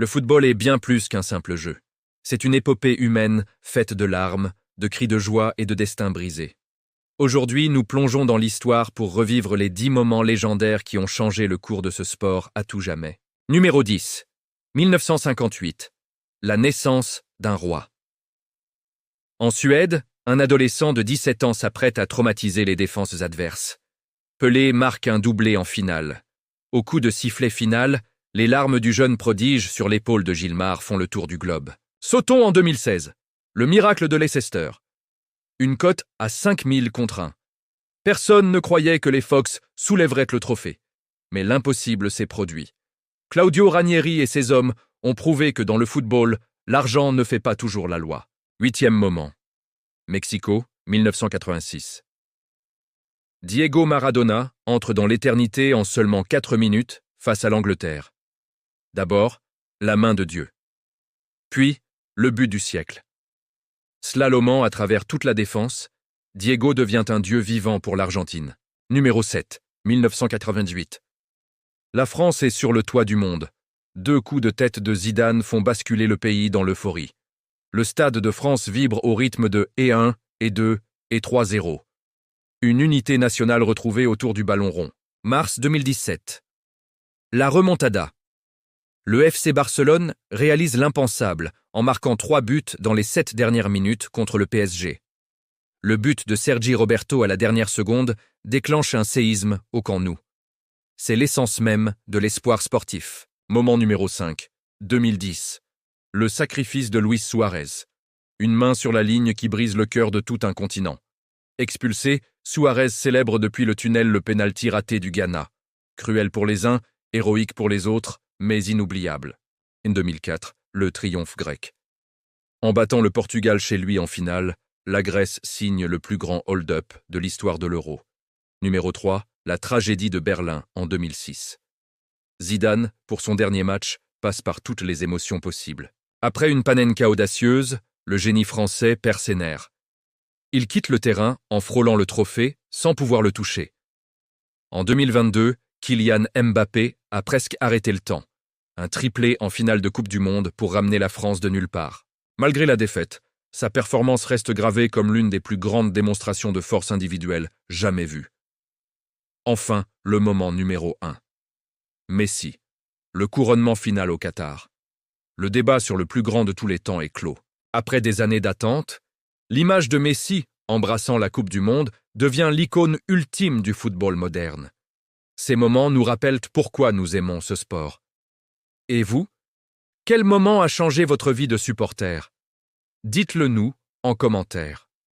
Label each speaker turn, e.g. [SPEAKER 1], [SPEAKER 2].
[SPEAKER 1] Le football est bien plus qu'un simple jeu. C'est une épopée humaine faite de larmes, de cris de joie et de destins brisés. Aujourd'hui, nous plongeons dans l'histoire pour revivre les 10 moments légendaires qui ont changé le cours de ce sport à tout jamais. Numéro 10. 1958. La naissance d'un roi. En Suède, un adolescent de 17 ans s'apprête à traumatiser les défenses adverses. Pelé marque un doublé en finale. Au coup de sifflet final, les larmes du jeune prodige sur l'épaule de Gilmar font le tour du globe. Sautons en 2016. Le miracle de Leicester. Une cote à 5000 contre 1. Personne ne croyait que les Fox soulèveraient le trophée. Mais l'impossible s'est produit. Claudio Ranieri et ses hommes ont prouvé que dans le football, l'argent ne fait pas toujours la loi. 8e moment. Mexico, 1986. Diego Maradona entre dans l'éternité en seulement 4 minutes face à l'Angleterre. D'abord, la main de Dieu. Puis, le but du siècle. Slalomant à travers toute la défense, Diego devient un dieu vivant pour l'Argentine. Numéro 7, 1998. La France est sur le toit du monde. 2 coups de tête de Zidane font basculer le pays dans l'euphorie. Le stade de France vibre au rythme de et 1, et 2, et 3-0. Une unité nationale retrouvée autour du ballon rond. Mars 2017. La remontada. Le FC Barcelone réalise l'impensable en marquant 3 buts dans les 7 dernières minutes contre le PSG. Le but de Sergi Roberto à la dernière seconde déclenche un séisme au Camp Nou. C'est l'essence même de l'espoir sportif. Moment numéro 5. 2010. Le sacrifice de Luis Suarez. Une main sur la ligne qui brise le cœur de tout un continent. Expulsé, Suarez célèbre depuis le tunnel le pénalty raté du Ghana. Cruel pour les uns, héroïque pour les autres, mais inoubliable. En 2004, le triomphe grec. En battant le Portugal chez lui en finale, la Grèce signe le plus grand hold-up de l'histoire de l'Euro. Numéro 3, la tragédie de Berlin en 2006. Zidane, pour son dernier match, passe par toutes les émotions possibles. Après une Panenka audacieuse, le génie français perd ses nerfs. Il quitte le terrain en frôlant le trophée sans pouvoir le toucher. En 2022, Kylian Mbappé a presque arrêté le temps. Un triplé en finale de Coupe du Monde pour ramener la France de nulle part. Malgré la défaite, sa performance reste gravée comme l'une des plus grandes démonstrations de force individuelle jamais vues. Enfin, le moment numéro 1. Messi. Le couronnement final au Qatar. Le débat sur le plus grand de tous les temps est clos. Après des années d'attente, l'image de Messi, embrassant la Coupe du Monde, devient l'icône ultime du football moderne. Ces moments nous rappellent pourquoi nous aimons ce sport. Et vous? Quel moment a changé votre vie de supporter? Dites-le nous en commentaire.